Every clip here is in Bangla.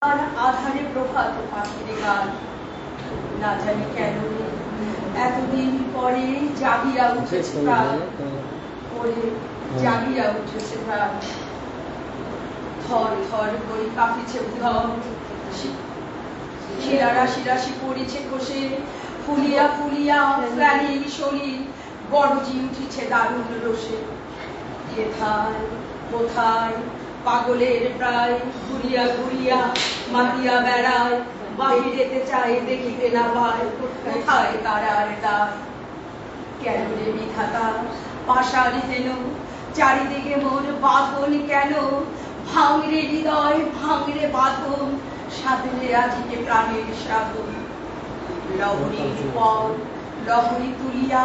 আর আধারে প্রভাত পাখির গান, না জানি কেন এতদিন পরে জাগিয়া উঠেছে প্রাণ, পরে জাগিয়া উঠেছে প্রাণ। থর থর করে কাঁপিছে উদর, শিরা রাশি রাশি পড়েছে খসে, ফুলিয়া ফুলিয়া প্রাণীর শরীর গরজি উঠিছে দারুণ রোষে। কোথায় কোথায় পাগলের প্রায় ঘুরিয়া ঘুরিয়া মাতিয়া বেড়ায়, বাহিরেতে চায় দেখিতে না পায়, কোথায় তারার দায়। কেন রে বিধাতা পাশারি হেন, চারিদিকে মোর বাঁধন কেন? ভাঙরে হৃদয় ভাঙরে বাঁধন, সাধনে আজকে প্রাণের সাধন। লহরীর পর লহরী তুলিয়া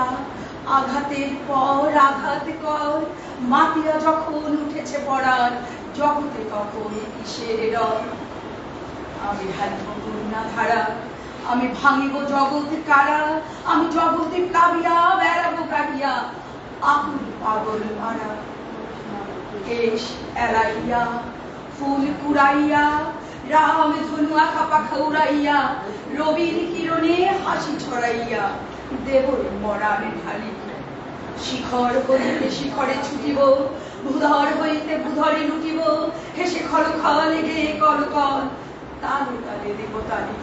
আঘাতের পর আঘাত কর, মাতিয়া যখন উঠেছে পড়ার জগতে তখন কিসের রং। আমি ঢালিব করুণা ধারা, আমি ভাঙিব জগৎ কারা, আমি জগতে প্লাবিয়া বেড়াবো কাটিয়া আকুল পাগল মারা। কেশ এলাইয়া ফুল কুড়াইয়া রাম ধনু আঁকা পাখা উড়াইয়া, রবির কিরণে হাসি ছড়াইয়া দেবর মরানে ঢালি। শিখর হইতে শিখরে ছুটিব, ভূধর হইতে ভূধরে লুটিব, হেসে খল খল গে কল কল, তালে তালে দেব তালি।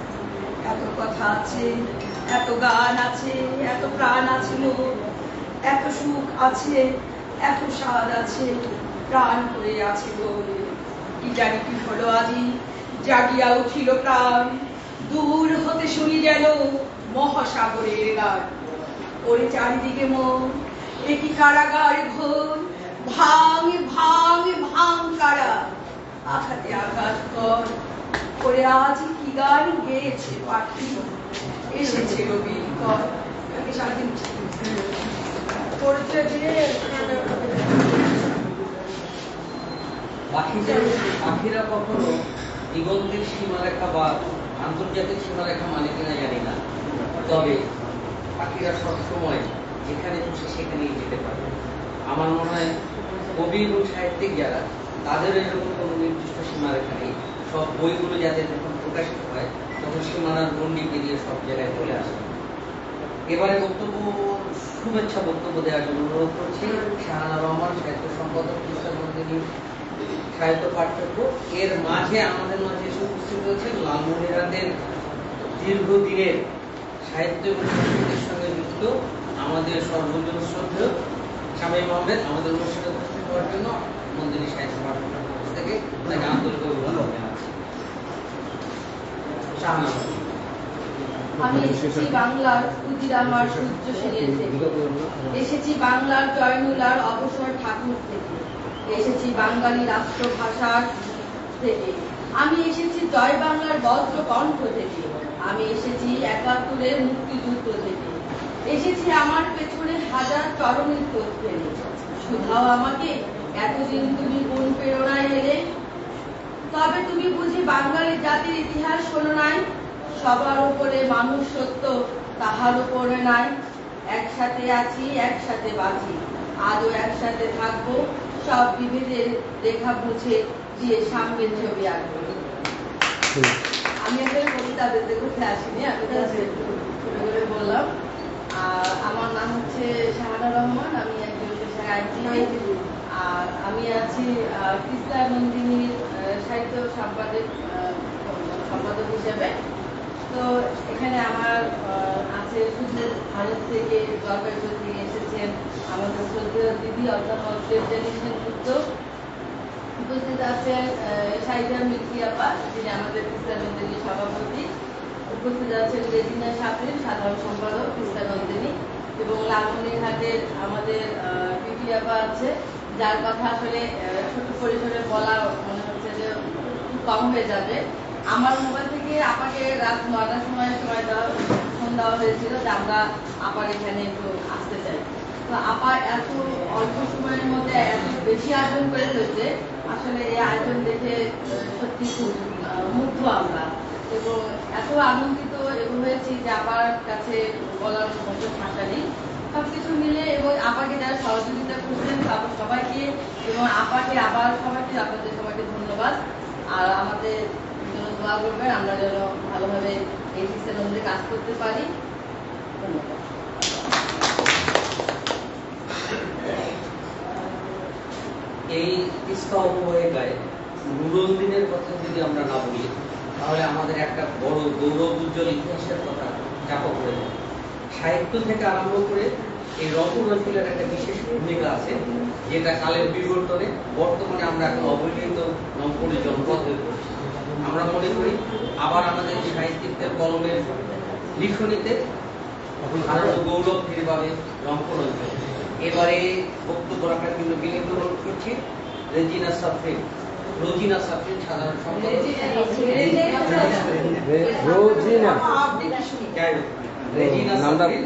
এত কথা আছে, এত গান আছে, এত প্রাণ আছে মোর, এত সুখ আছে, এত স্বাদ আছে, প্রাণ হয়ে আছে বলে। কি জানি কি হলো আজি, জাগিয়া উঠিল প্রাণ, দূর হতে শুনি যেন মহাসাগরের গান। ওরে চারিদিকে মন একই কারাগার ঘোর, ভাঙ ভাঙ ভাঙ কারা, আঘাতে আঘাত কর। ওরে আজ কি গান গেয়েছে পাখি, এসেছে রবির কর। সারাদিন পাখিরা কখনো দিগন্তের সীমারেখা বা আন্তর্জাতিক সীমারেখা মানে কিনা জানি না, তবে পাখিরা সবসময় যেখানে খুশি সেখানেই যেতে পারে। আমার মনে হয় কবি এবং সাহিত্যিক যারা, তাদের এরকম কোনো নির্দিষ্ট সীমারেখা নেই। সব বইগুলো যাতে যখন প্রকাশিত হয় তখন সীমানার গণ্ডি পেরিয়ে সব জায়গায় চলে আসে। এবারে শুভেচ্ছা বক্তব্য দেওয়ার জন্য অনুরোধ করছি শাহানা রহমান, সাহিত্য সম্পাদক, তিস্তানন্দিনী সাহিত্য পাঠ্যক্য। এর মাঝে আমাদের মাঝে এসে উপস্থিত হয়েছেন লালমনিরহাটের দীর্ঘদিনের সাহিত্য এবং সংস্কৃতির সঙ্গে যুক্ত আমাদের সর্বজন শ্রদ্ধেয় শামীম আহমেদ। আমাদের অনুষ্ঠানে উপস্থিত হওয়ার জন্য নন্দিনী সাহিত্য পাঠ্যক্রমের পক্ষ থেকে তাকে আন্তরিক অভিনন্দন জানাচ্ছি। শাহানা, আমি এসেছি বাংলার ক্ষুদিরামার সূর্য সেনের থেকে, এসেছি বাংলার জয়নুলার অবসর ঠাকুর থেকে, এসেছি বাঙালি রাষ্ট্রভাষার থেকে, আমি এসেছি জয় বাংলার বজ্র কণ্ঠ থেকে, আমি এসেছি ৭১-এর মুক্তিযুদ্ধ থেকে, এসেছি আমার পেছনে হাজার চরণের তোপ ফেলে। শুধাও আমাকে এতদিন তুমি কোন প্রেরণায় এলে? তবে তুমি বুঝি বাঙালি জাতির ইতিহাস শোনো নাই? সবার উপরে মানুষ সত্য, তাহার উপরে নাই। একসাথে আছি, একসাথে বাঁচি, আজও একসাথে থাকবো, সব বিভেদের রেখা বুঝে দিয়ে সামনের ছবি আঁকবো। আমি আসলে কবিতা আবৃত্তি করতে আসিনি, আমি ছোট করে বললাম। আর আমার নাম হচ্ছে শাহানা রহমান, আমি একজন পেশায় আইনজীবী। আর আমি আছি তিস্তানন্দিনীর সাহিত্য সম্পাদক হিসেবে। তো এখানে আমার আছে শুধু ভারত থেকে, জলপাইগুড়ি থেকে এসেছেন আমাদের শ্রদ্ধেয় দিদি অধ্যাপক দেবযানী সেনগুপ্ত। উপস্থিত আছেন সাইদা মিত্রি আপা, যিনি আমাদের তিস্তানন্দিনী সভাপতি। উপস্থিত আছেন রেজিনা সাবরিন, সাধারণ সম্পাদক তিস্তানন্দিনী। এবং লালমনিরহাটের আমাদের পিপি আপা আছে, যার কথা আসলে ছোট পরিসরে বলা মনে হচ্ছে যে কম হয়ে যাবে। আমার মোবাইল থেকে আপাকে রাত ৯টার সময় ফোন দেওয়া হয়েছিল যে আমরা আপার এখানে একটু আসতে চাই। তো আপা এত অল্প সময়ের মধ্যে এত বেশি আয়োজন করে ফেলছে, আসলে এই আয়োজন দেখে সত্যি খুব মুগ্ধ আমরা, এবং এত আনন্দিত এবং হয়েছি যে আপার কাছে বলার মতো ভাষা নেই। সবকিছু মিলে এবং আপাকে যারা সহযোগিতা করছেন সবাইকে এবং আপাকে আবার সবাইকে, আপনাদের সবাইকে ধন্যবাদ। আর আমাদের দোয়া করবেন আমরা যেন ভালোভাবে এই সিস্টেমের মধ্যে কাজ করতে পারি। ধন্যবাদ। এই তিস্তা অববাহিকায় নুরুল দিনের কথা যদি আমরা না বলি তাহলে আমাদের একটা বড় গৌরব উজ্জ্বল ইতিহাসের কথা চাপা পড়ে যায়। সাহিত্য থেকে আরম্ভ করে এই রংপুর অঞ্চলের একটা বিশেষ ভূমিকা আছে, যেটা কালের বিবর্তনে বর্তমানে আমরা এখন অবহেলিত রংপুরের জনপদ হয়ে পড়ছি। আমরা মনে করি আবার আমাদের সাহিত্যিকদের কলমের লিখনীতে আরো গৌরব ফিরে পাবে রংপুর অঞ্চল। এবারে বক্তব্য রাখার জন্য বিনীত অনুরোধ করছি রোজিনা সাফরিন সাধারণ সম্পাদক। রেজিনা সাফরিন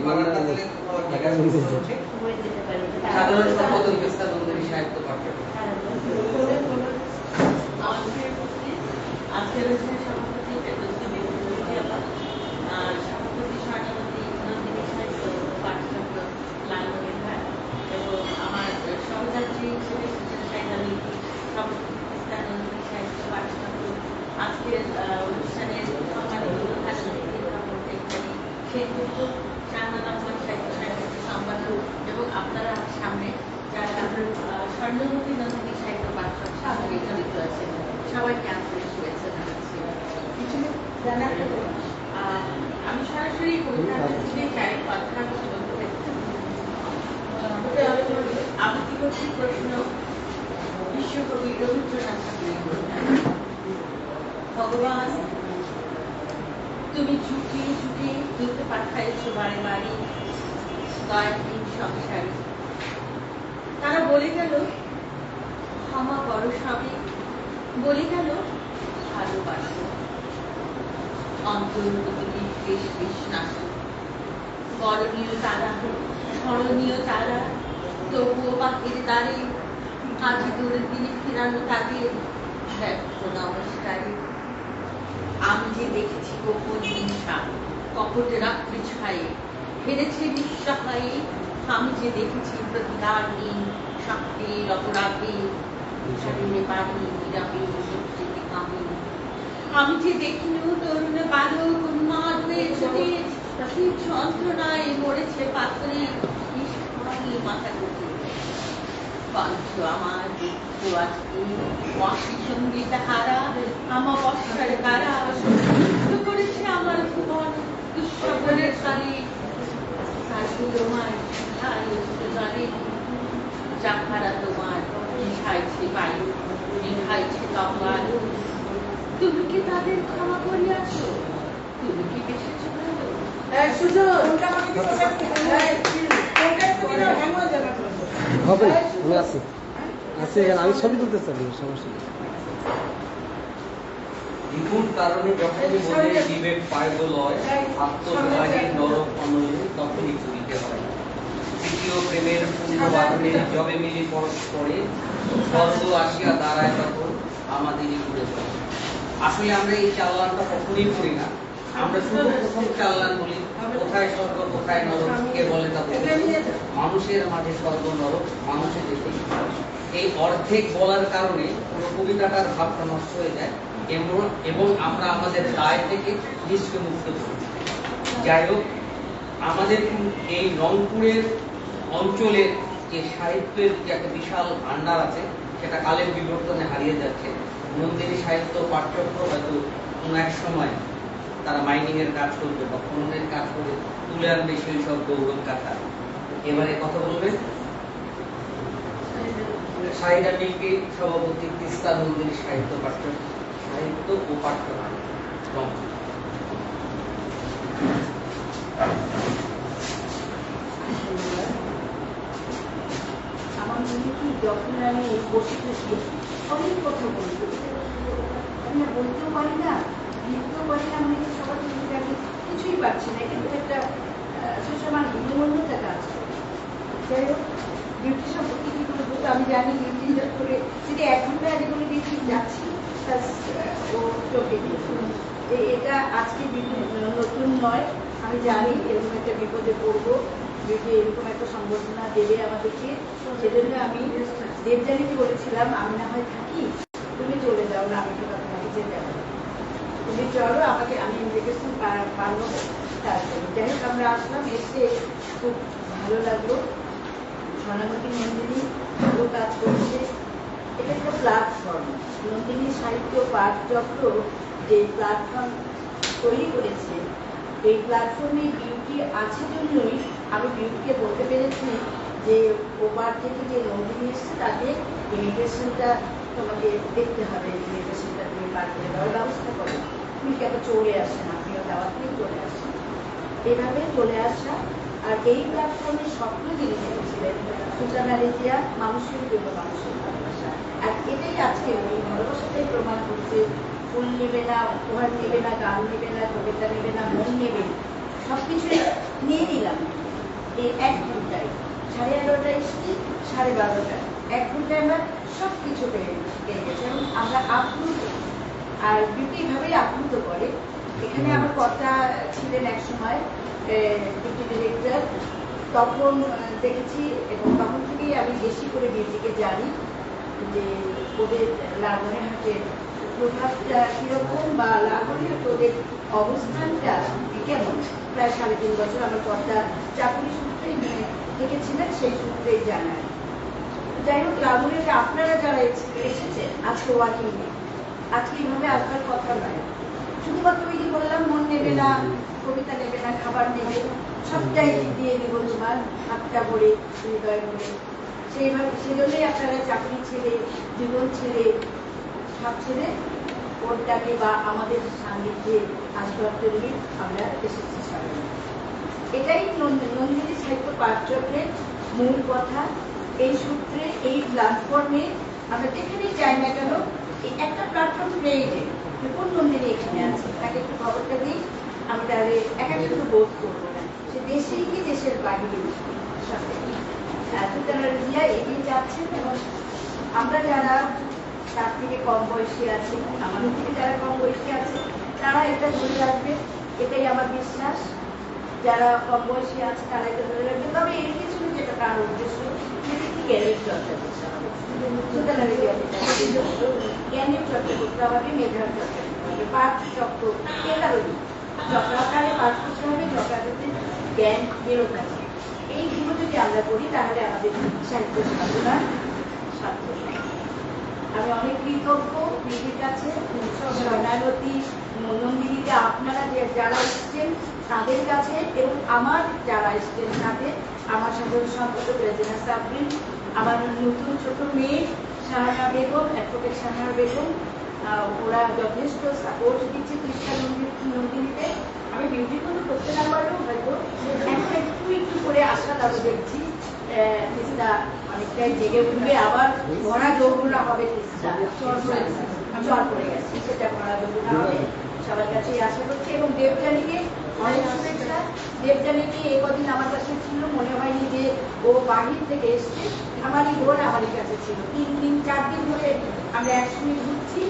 সাধারণ সম্পাদক তিস্তা নন্দিনী সাহিত্য পাঠক। আজকের সভাপতি সভাপতি স্বর্ণবতী নন্দিনী সাহিত্য পাঠচক্র লালমনির ভাই এবং আমার সহযাত্রী হিসেবে সাহিত্যালী সভাপতি তিস্তা নন্দিনী সাহিত্য পাঠচক্র আজকের অনুষ্ঠানের সম্মানিত প্রধান অতিথি সেনগুপ্ত শাহনাজ আহমদ সাহিত্য সাহিত্যের সম্পাদক এবং আপনারা সামনে যারা স্বর্ণবতী নন্দিনী সাহিত্য পাঠচক্র সামনে জড়িত আছেন সবাইকে আন্তরিক শুভেচ্ছা জানাচ্ছি। আমি সরাসরি কবিতা চাই কথা কিছু বলতে আবৃত্তি করছি প্রশ্ন বিশ্বকবি রবীন্দ্রনাথ ঠাকুরের। ভগবান তুমি ঝুঁকিয়ে ঝুঁকিয়ে দুধ পাঠাইছ বাড়ি বাড়ি দয়াহীন সংসারে। তারা বলে গেল ক্ষমা করো সবে, বলে গেল ভালোবাসো অন্তর্গতি বেশ বিশ্বাস করণীয় তারা স্মরণীয় তারা তবুও বাকির দ্বারে আজি দূরের দিনে ফেরানো তাদের ব্যর্থ নমস্কারে। আমি যে দেখেছি গোপন হিংসা কপট রাত্রি ছায়ে ফেরেছে নিঃসহায়ে। আমি যে দেখেছি প্রতিকারহীন শক্তির অপরাধে আমি যে দেখিনি তরুণ বালক উন্মাদ হয়ে ছুটে যন্ত্রণায় মরেছে পাথরে মাথা করতে কণ্ঠ আমার দুঃখ আজকে অসি সঙ্গীত হারা আমার বর্ষার কারা করেছে আমার ভুবন দুঃস্বপ্নের কালে তোমার জলে যাহারা তোমার নিশাইছে বায়ু নিশাইছে তরবাল। তুমি কি তাদের ক্ষমা করিয়াছ? তুমি কি বেঁচেছ ভালো? হবে আমি আছি আছি এখানে, আমি ছবি তুলতে চাই, সমস্যা নেই। বিপুল কারণে যখনই মনে বিবেক পাইব লয় আত্মবিভাগের নরক অনলে তখনই পুরিতে হয়। তৃতীয় প্রেমের পূর্ণবাদনে যবে মিলি পরস্পরে স্বর্গ আসিয়া দাঁড়ায় তখন আমাদেরই ঘুরে চলে। আসলে আমরা এই চাল্লানটা কখনই করি না। আমরা শুধু প্রথম চাল্লান বলি কোথায় স্বর্গ কোথায় নরক, কে বলে তা মানুষের মাঝে স্বর্গ নরক মানুষের দেশে। এই অর্ধেক বলার কারণে পুরো কবিতাটার ভাবটা নষ্ট হয়ে যায় এবং আমরা আমাদের দায় থেকে নিজকে মুক্ত করি। যাই হোক, আমাদের এই রংপুরের অঞ্চলের যে সাহিত্যের যে একটা বিশাল ভান্ডার আছে সেটা কালের বিবর্তনে হারিয়ে যাচ্ছে। নন্দিনী সাহিত্য পাঠচক্র হয়তো কোনো এক সময় তারা মাইনিং এর কাজ করবে বা খননের কাজ করে তুলে আনবে সেই সব গৌরব গাথা। এবারে কথা বলবেন শাহিদা মিল্কি, সভাপতি তিস্তা নন্দিনী সাহিত্য পাঠচক্র সাহিত্য ও পাঠ্যক্রম। আমার মনে কি যখন আমি বসে থাকি অনেক কথা বলবো, আমি বলতেও পারি না লিখতেও পারি না, মনে সবার থেকে আমি কিছুই পাচ্ছি না। কিন্তু একটা আমার মূল্যটা কাজ করে। যাই হোক, ডিউটি সম্পর্কে কি করে বলতো আমি জানি ডিউটি করে যদি 1 ঘন্টা আগে করে ডিউটি যাচ্ছি ও চোখে এটা আজকে নতুন নয়। আমি জানি এরকম একটা বিপদে পড়বো, যদি এরকম একটা সম্বর্ধনা দেবে আমাদেরকে। সেজন্য আমি দেবযানীকে বলেছিলাম আমি না হয় থাকি, তুমি চলে যাও না, আমি তো তোমাকে যেতে হবে। চলো আমাকে, আমি ইনভিটেশন পারবো। তারপরে যাই হোক আমরা আসলাম, এসে খুব ভালো লাগলো। সোনামতি নন্দিনী ভালো কাজ করছে। এটা একটা প্ল্যাটফর্ম, নন্দিনী সাহিত্য পাঠচক্র যে প্ল্যাটফর্ম তৈরি করেছে, এই প্ল্যাটফর্মে বিউটি আছে জন্যই আমি বিউটিকে বলতে পেরেছি যে ওপার থেকে যে নন্দিনী এসছে তাকে ইমিগ্রেশনটা তোমাকে দেখতে হবে, ইমিগ্রেশনটা তুমি পার করে দেওয়ার ব্যবস্থা করো, তুমি কেন চলে আসেন, আপনিও দাওয়াত নিয়ে চলে আসেন। এভাবে চলে আসা। আর এই প্ল্যাটফর্মে স্বপ্ন যিনি দেখেছিলেন সুলতানা রেজিয়া, মানুষের জন্য মানুষের ভালোবাসা, আর এটাই আজকে ওই ভালোবাসাটাই প্রমাণ করছে। ফুল নেবে না, উপহার নেবে না, গান নেবে না, কবিতা নেবে না, মন নেবে, সবকিছু নিয়ে নিলাম এই 1 ঘন্টায়। 11:30টায় এসেছি, 12:30টায় 1 ঘন্টায় আমরা সবকিছু পেয়ে গেছি এবং আমরা আপ্লুত। আর বিউটি এইভাবেই আপ্লুত করে। এখানে আমার কর্তা ছিলেন এক সময় ডিউটি ডিরেক্টর, তখন দেখেছি এবং তখন থেকেই আমি বেশি করে বিউটিকে জানি যে ওদের লালমনিরহাটের প্রভাবটা কিরকম বা লালমনিরহাট ওদের অবস্থানটা কেমন। প্রায় 3.5 বছর আমার কর্তা চাকরি সূত্রেই থেকেছিলেন, সেই সূত্রেই জানায়। যাই হোক, লালমনিরহাটে আপনারা যারা এসেছেন আজকে ওয়ার্কিং ডে, আজকে এইভাবে আসবার কথা নয়। শুধুমাত্র ওই যে বললাম মন নেবে না, কবিতা নেবে না, খাবার নেবে, সবটাই দিয়ে দিব তোমার হাতটা ভরে, হৃদয় ভরে। সেইভাবে সেজন্যই আপনারা চাকরি ছেড়ে, জীবন ছেড়ে, সব ছেড়ে ওরটাকে বা আমাদের সান্নিধ্যে আসবার জন্য আমরা এসেছি সবাই। এটাই নন্দিনী সাহিত্য পাঠচক্রের মূল কথা। এই সূত্রে, এই প্ল্যাটফর্মে আমরা যেখানেই যাই না কেন, এই একটা প্ল্যাটফর্ম প্রয়োজন। কোন নন্দিনী এখানে আছে তাকে একটু খবরটা দিই, আমি তাহলে একাকিত্ব বোধ করবো না, সে দেশেই কি দেশের বাইরে সাথে সুলতানা রেজিয়া এগিয়ে যাচ্ছেন। এবং আমরা যারা তার থেকে কম বয়সী আছে, আমাদের থেকে যারা কম বয়সী আছে, তারা এটা ধরে রাখবে, এটাই আমার বিশ্বাস। যারা কম বয়সী আছে তারা এটা ধরে রাখবে। তবে এর পিছনে যেটা তার উদ্দেশ্য, সেটা কি জ্ঞানের চর্চা করতে হবে। সুলতানা রেজিয়া জ্ঞানের চর্চা করতে হবে, মেধার চর্চা করতে হবে, পাঠ চক্র একারই চক্রাকারে পাঠ করতে হবে, চক্রাকারে জ্ঞান বেরোতে হবে। এইগুলো যদি আমরা করি তাহলে আমাদের সাহিত্য সাধনা সার্থক। আমি অনেক কৃতজ্ঞ দিদির কাছে, সোনামতি নন্দিনীতে আপনারা যারা এসছেন তাদের কাছে, এবং আমার যারা এসছেন তাদের, আমার সাধারণ সম্পাদক রেজিনা সাবরিন, আমার নতুন ছোট মেয়ে শাহানা বেগম, অ্যাডভোকেট শাহানা বেগম, ওরা যথেষ্ট সাপোর্ট দিচ্ছে কৃষ্ণা নন্দিনীতে। আমি বিউটি কোনো করতে না পারলেও হয়তো এখন একটু করে আশা তারা দেখছি কৃষ্ণা অনেকটাই জেগে উঠবে, আবার ভরা যৌবনা হবে। কৃষ্ণা চর পড়ে গেছে, সেটা ভরা যৌবনা হবে, সবার কাছেই আশা করছি। এবং দেবযানীকে অনেক শুভেচ্ছা। দেবযানীকে একদিন আমার কাছে ছিল, মনে হয়নি যে ও বাহির থেকে এসছে, আমারই বোন আমারই কাছে ছিল। 3 দিন 4 দিন ধরে আমরা একসঙ্গে ঘুরছি।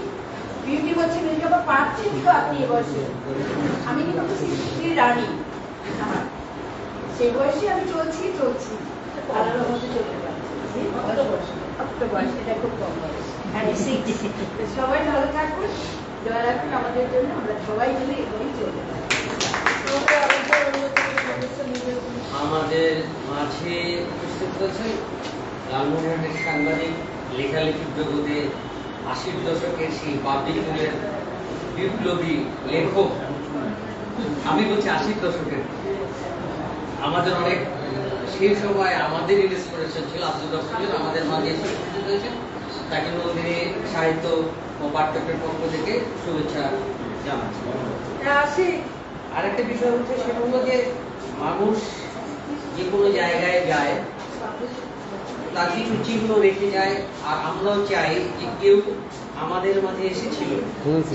বিউটি বলছি মির্জাপা পারছেন তো আপনি এ বয়সে, আমি কিন্তু স্ত্রীর রানী, আমার সেই বয়সে আমি চলছি আল্লাহর মধ্যে চলতে পারছি। অক্টোবর, সেটা খুব কম বয়স। সবাই ভালো থাকুন, দোয়া রাখুন আমাদের জন্য, আমরা সবাই মিলে এভাবেই চলতে পারি। আমাদের মাঝে উপস্থিত হয়েছেন লালমনিরহাটের সাংবাদিক, লেখালেখির জগতে 80 দশকের সেই বাবলিগুলের বিপ্লবী লেখক। আমি বলছি 80 দশকের, আমাদের অনেক সেই সময় আমাদের ইন্সপিরেশন ছিল আব্দুল রফিক, আমাদের মাঝে এসে উপস্থিত হয়েছেন। তাকে নন্দিনী সাহিত্য ও পাঠ্যক্রমের পক্ষ থেকে শুভেচ্ছা জানাচ্ছি। আরেকটা বিষয় হচ্ছে সেটা হলো যে মানুষ যে কোনো জায়গায় যায় তার কিছু চিহ্ন রেখে যায়, আর আমরাও চাই যে কেউ আমাদের মাঝে এসেছিল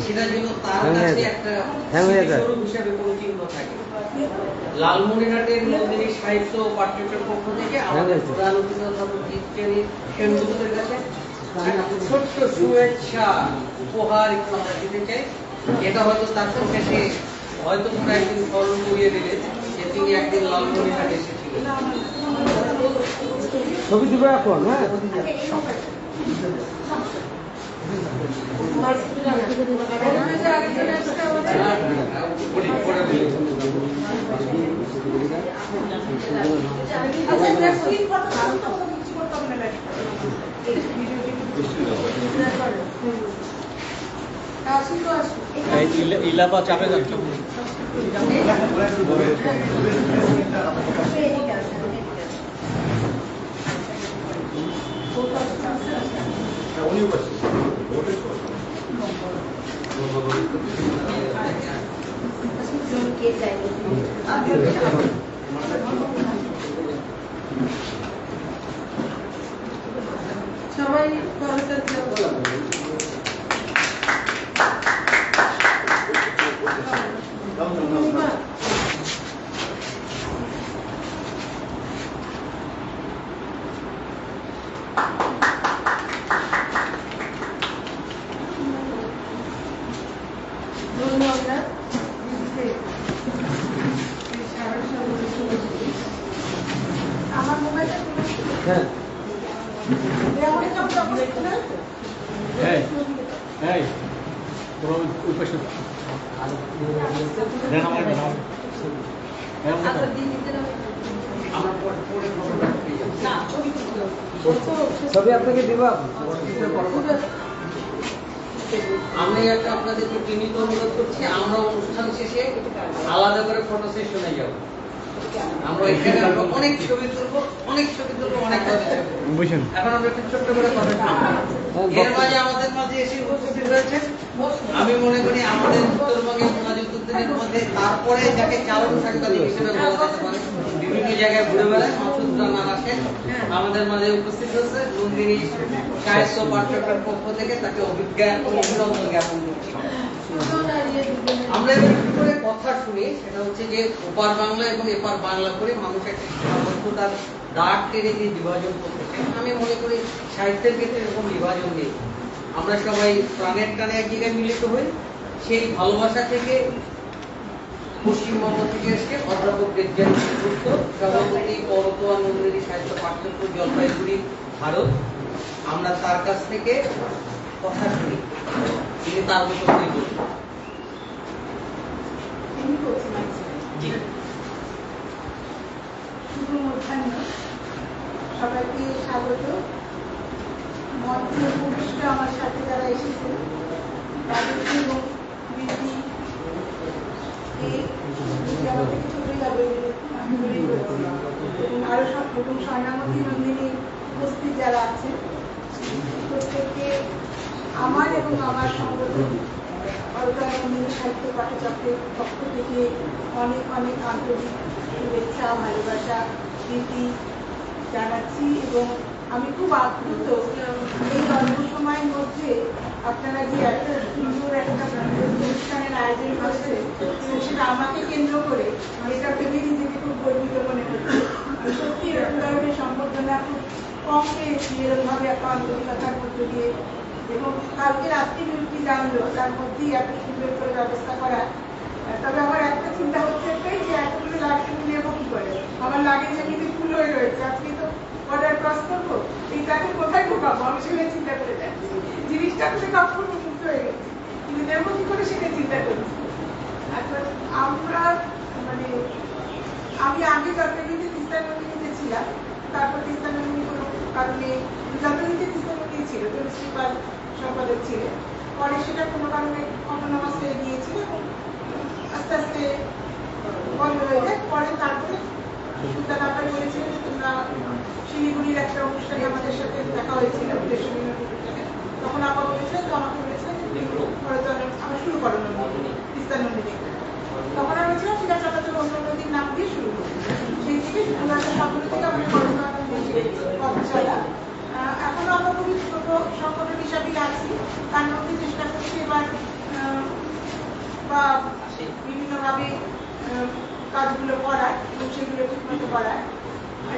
সেটা যেন তার কাছে একটা স্মৃতিস্বরূপ হিসাবে কোনো চিহ্ন থাকে। লালমনিরহাটের নন্দিনী সাহিত্য ও পাঠ্যক্রমের পক্ষ থেকে আমাদের প্রধান অতিথি অধ্যাপক সেনগুপ্তের কাছে ছোট্ট শুভেচ্ছা উপহার একটু আমরা দিতে চাই। এটা হয়তো তার কাছে হয়তো কোনো একদিন স্মরণ করিয়ে দিলে যে তিনি একদিন লালমনিরহাটে এসেছিলেন। ছবি দিব এখন। হ্যাঁ, আচ্ছা স্ক্রিন ফটো তো কোনো কিছু করতে হবে না আসি তো আসি ইলাপা চাপে যাচ্ছে সবাই ভালো থাকবে আমার মোবাইলটা হ্যাঁ এই ওই পাশে আচ্ছা দিদিতে আমার পরে খবরটা পেয়ে যাবো। না ছবি আপনাকে দিব আমি একটা আপনাদেরকে বিনীত অনুরোধ করছি, আমরা অনুষ্ঠান শেষে আলাদা করে ফটো সেশনে যাব। আমরা এখানে অনেক ছবি তুলবো, অনেক ভাবে ছবি। বুঝছেন এখন আমরা একটু ছোট্ট করে কথা শুনবো। এর মাঝে আমাদের মাঝে এসে উপস্থিত হয়েছে, আমি মনে করি আমাদের উত্তরবঙ্গের মুক্তিযুদ্ধের মধ্যে তারপরে যাকে চালক সাংবাদিক হিসেবে বলা যেতে পারে, বিভিন্ন জায়গায় ঘুরে বেড়ায় মাসুদ রানা আসেন আমাদের মাঝে উপস্থিত হয়েছে। নন্দিনী সাহিত্য পাঠ্যক্রমের পক্ষ থেকে তাকে অভিনন্দন জ্ঞাপন করছি। আমরা এবার একটু করে কথা শুনি, সেটা হচ্ছে যে ওপার বাংলা এবং এপার বাংলা করে মানুষ একটা সীমাবদ্ধতার দাগ টেনে দিয়ে বিভাজন করতেছে। আমি মনে করি সাহিত্যের ক্ষেত্রে এরকম বিভাজন নেই, আমরা সবাই প্রাণের টানে এক জায়গায় মিলিত হই। সেই ভালোবাসা থেকে পশ্চিমবঙ্গ থেকে এসে অধ্যাপক বিজ্ঞান গুপ্ত, সভাপতি করতোয়া নন্দিনী সাহিত্য পাঠ্যক্রম, জলপাইগুড়ি, ভারত। আমরা তার কাছ থেকে কথা শুনি, তিনি তার মতো করে বলবেন। জি শুভ মধ্যাহ্ন, সবাইকে স্বাগত। মঞ্চে উপবিষ্ট আমার সাথে যারা এসেছেন তাদেরকে এবং আরো সব এবং স্বর্ণামতী নন্দিনী উপস্থিত যারা আছেন প্রত্যেককে আমার এবং আমার সংগঠন করতোয়া নন্দিনী সাহিত্য পাঠচক্রের পক্ষ থেকে অনেক আন্তরিক শুভেচ্ছা, ভালোবাসা, প্রীতি জানাচ্ছি। এবং আমি খুব আপ্লুত এই অল্প সময়ের মধ্যে আপনারা যে এত সুন্দর একটা অনুষ্ঠানের আয়োজন করেছে এবং সেটা আমাকে কেন্দ্র করে এটা ভেবে নিজেকে খুব গর্বিত মনে হচ্ছে। আমি সত্যি এরকম ধরনের সম্বর্ধনা খুব কম পেয়েছি, এরকমভাবে একটা আন্তরিকতার মধ্য দিয়ে। এবং কালকে রাত্রি ডিউটি জানলো তার মধ্যেই এত সুন্দর করে ব্যবস্থা করা। তবে আমার একটা চিন্তা হচ্ছে এটাই যে এতগুলো লাগেজ নেবো কি করে, আমার লাগেজ এমনিতে ফুল হয়ে রয়েছে, আজকে তো বর্ডার ক্রস করবো, এই তাকে কোথায় ঢোকাবো আমি সেটা চিন্তা করে যাচ্ছি। জিনিসটা তো কখন মুক্ত হয়ে গেছে, কিন্তু নেবো কি করে সেটা চিন্তা করছি। এখন আমরা মানে আমি আগে জলপাইগুড়িতে তিস্তা নদীতে ছিলাম, তারপর তিস্তা নদী কোনো কারণে জলপাইগুড়িতে তিস্তা নদী ছিল, প্রিন্সিপাল সম্পাদক ছিলেন, পরে সেটা কোনো কারণে অটোনমাস হয়ে গিয়েছিল এবং আস্তে আস্তে বন্ধ হয়ে যায়। পরে তারপরে সুলতান আপাই বলেছিলেন যে তোমরা শিলিগুড়ির একটা অনুষ্ঠানে আমাদের সাথে দেখা হয়েছিল, তখন আপা বলেছিলেন, তো আমাকে বলেছিলেন আমরা শুরু করো তিস্তা নদী। তখন আমি বলছিলাম ঠিক আছে আমরা তো অন্য নদীর নাম দিয়ে শুরু করি। সেই থেকে 2017 থেকে আমাদের করতোয়া নদীর পথ চলা। এখনো আমরা খুবই ছোট সংগঠন হিসাবে আছি, তার মধ্যে চেষ্টা করছি এবার বা বিভিন্নভাবে কাজগুলো করার এবং সেগুলো ঠিকমতো করার।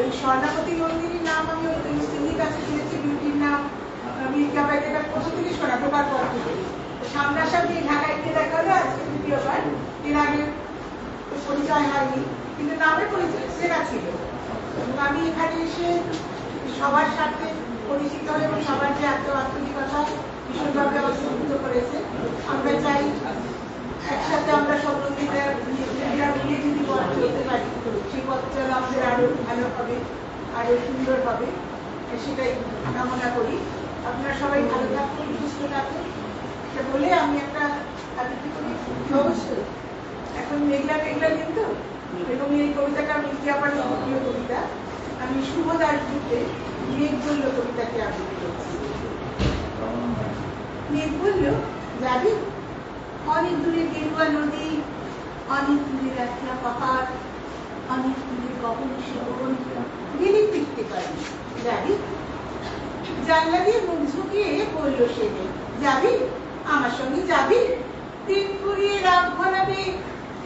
এই স্বর্ণামতী নন্দিনীর নাম আমি ওই সিন্ধির কাছে শুনেছি, বিউটির নাম মির্জাবাইকে কোথা থেকে শোনা ঢোকার পর থেকে সামনাসামনি ঢাকায় গিয়ে দেখা হলো আজকে দ্বিতীয়বার। এর আগে পরিচয় হয়নি, কিন্তু নামে পরিচয় সেরা ছিল। এবং আমি এখানে এসে সবার সাথে পরিচিত এবং সবার যে এত আন্তরিকতা ভীষণভাবে অসুবিধ করেছে। আমরা চাই একসাথে আমরা সব নদীরা মিলিয়ে যদি পথ চলতে পারি, সেই পথটা যেন আমাদের আরো ভালো হবে, আরো সুন্দর হবে, সেটাই কামনা করি। আপনারা সবাই ভালো থাকুন, সুস্থ থাকুন। এটা বলে আমি একটা আবৃত্তি করি। অবশ্যই এখন মেঘলা মেঘলা কিন্তু, এবং এই কবিতাটা আমি আমার প্রিয় কবিতা। আমি শুভ দাশগুপ্তে মেঘ বলল কবিতাকে আবৃত্তি করছি। মেঘ বলল, যাবি? অনেক দূরে গেরুয়া নদী, অনেক দূরে রাখিয়া পাহাড়, অনেক দূরে গহন সেবন, গেলে ফিরতে পারি। যাবি? জানলা দিয়ে মুখ ঝুঁকিয়ে বলল সে মেঘ, যাবি? আমার সঙ্গে যাবি? দিন ফুরিয়ে রাত ঘনাবে,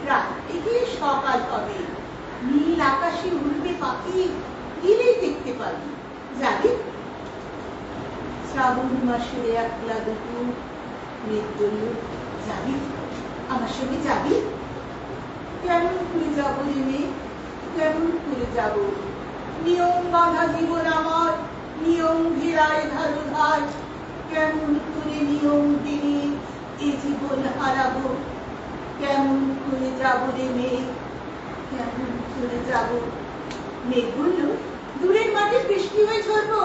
রাত্রে গিয়ে সকাল হবে, নীল আকাশে উড়বে পাখি, গেলেই দেখতে পাবি। যাবি? শ্রাবণ মাসে একলা দুপুর, মেঘ বলল, যাবি? আমার সঙ্গে যাবি? কেমন করে যাবো রে মেঘ, কেমন করে যাব? নিয়ম বাঁধা জীবন আমার, নিয়ম ঘেরায় ধারুধার, কেমন করে নিয়ম ভেঙে এ জীবন হারাবো? কেমন করে যাব রে মেঘ, কেমন করে যাব? মেঘ বলল, দূরের মাঠে বৃষ্টি হয়ে ঝরবো,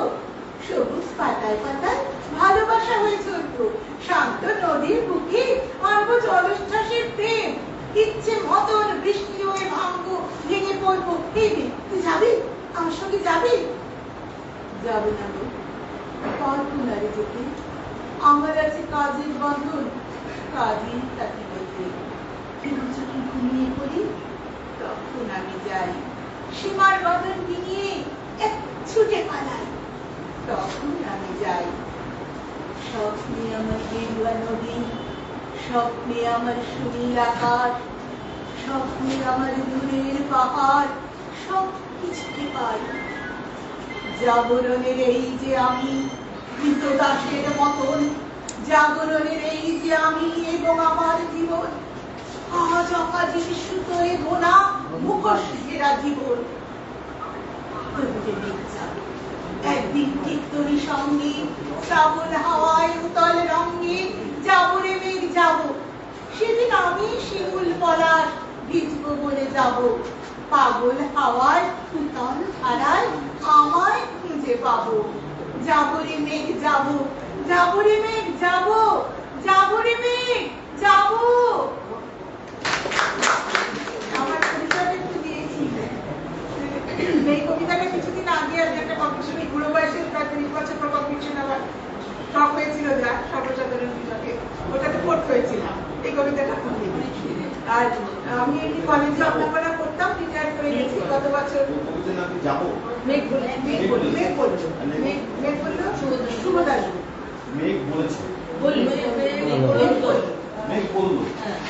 সবুজ পাতায় পাতায় ভালোবাসা হয়ে ঝরবো, শান্ত নদীর বুকে আনবো জলোচ্ছ্বাসের প্রেম, ইচ্ছে মতন বৃষ্টি হয়ে ভাঙবো, ভেঙে পড়বো। এই রে, তুই যাবি? আমার সঙ্গে যাবি? যাবো না গো, পারবো না রে যেতে, আমার আছে কাজের বন্ধন, কাজেই তাকে বেঁধে। কিন্তু যখন ঘুমিয়ে পড়ি তখন আমি যাই, সীমার বদন নিয়ে এক ছুটে পালাই, তখন আমি যাই। স্বপ্নে আমার গেরুয়া নদী, স্বপ্নে আমার সুনীল আকাশ, স্বপ্নে আমার দূরের পাহাড়, সব কিছুকে পাই। জাগরণের এই যে আমি কৃতদাসের মতন, জাগরণের এই যে আমি এবং আমার জীবন, আজ অকাজের সুতোয় বোনা মুখোশ ঘেরা জীবন। একদিন কীর্তনী সঙ্গে শ্রাবণ হাওয়ায় উতল রঙে যাবো রে মেঘ যাবো, সেদিন আমি শিমুল পলাশ ভিজবো বলে যাব, পাগল হাওয়ায় উতল ধারায় আমায় খুঁজে পাবো। যাবো রে মেঘ যাবো, যাবো রে মেঘ যাবো, যাবো রে মেঘ যাবো। আমার পরিচয় একটু দিয়েছি। এই কবিতাটা কিছুদিন আগে আমি একটা কম্পিটিশনে, বুড়ো বয়সের প্রায় 30 বছর পর কম্পিটিশন আবার টপ হয়েছিল, যা সর্বসাধারণ বিভাগে, ওটাতে ফোর্থ হয়েছিলাম এই কবিতাটা করতে। আর আমি এমনি কলেজে অধ্যাপনা করতাম, রিটায়ার করে গেছি গত বছর। মেঘ বলল, মেঘ বলল, মেঘ বলল, মেঘ বলল, শুভ দাশগুপ্ত। মেঘ বলেছে, মেঘ বলল, মেঘ বলল,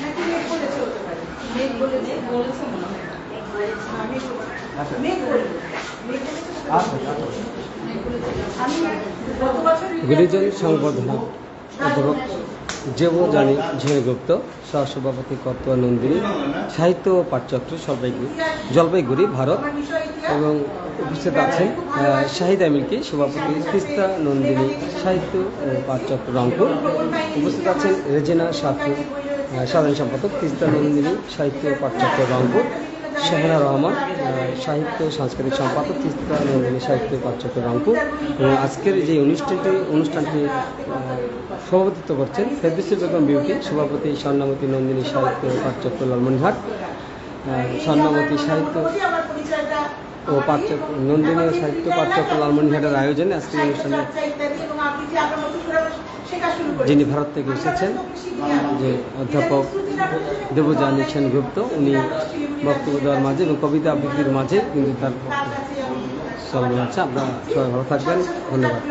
নাকি মেঘ বলেছে হতে পারে। মেঘ বলেছে, বলেছে মনে হয়। আমি মেঘ বলল, মেঘ বলেছে হতে পারে। আমি গত বছর গুরুজন সংবর্ধনা অধ্যাপক দেবযানী ঝিনাইগুপ্ত, সহসভাপতি কর্তুয়া নন্দিনী, সাহিত্য ও পাঠচক্র জলপাইগুড়ি, ভারত। এবং উপস্থিত আছেন শাহিদা মিল্কি, সভাপতি তিস্তা নন্দিনী সাহিত্য ও পাঠচক্র রংপুর। উপস্থিত আছেন রেজিনা সাথী, সাধারণ সম্পাদক তিস্তা নন্দিনী সাহিত্য ও পাঠচক্র রংপুর। শাহেনা রহমান, সাহিত্য সাংস্কৃতিক সম্পাদক তিস্তা নন্দিনী সাহিত্য পাঠচক্র রংপুর। এবং আজকের যে অনুষ্ঠানটি সভাপতিত্ব করছেন ফেরদৌসী বেগম বিউটি, সভাপতি স্বর্ণামতী নন্দিনী সাহিত্য পাঠচক্র লালমনিরহাট, স্বর্ণামতী সাহিত্য ও পাঠচক্র নন্দিনী সাহিত্য পাঠচক্র লালমনিরহাটের আয়োজনে আজকের অনুষ্ঠানে যিনি ভারত থেকে এসেছেন, যে অধ্যাপক দেবযানী সেনগুপ্ত, উনি বক্তব্য দেওয়ার মাঝে এবং কবিতা আবৃত্তির মাঝে কিন্তু তার চলমান আছে। আপনারা সবাই ভালো থাকবেন, ধন্যবাদ।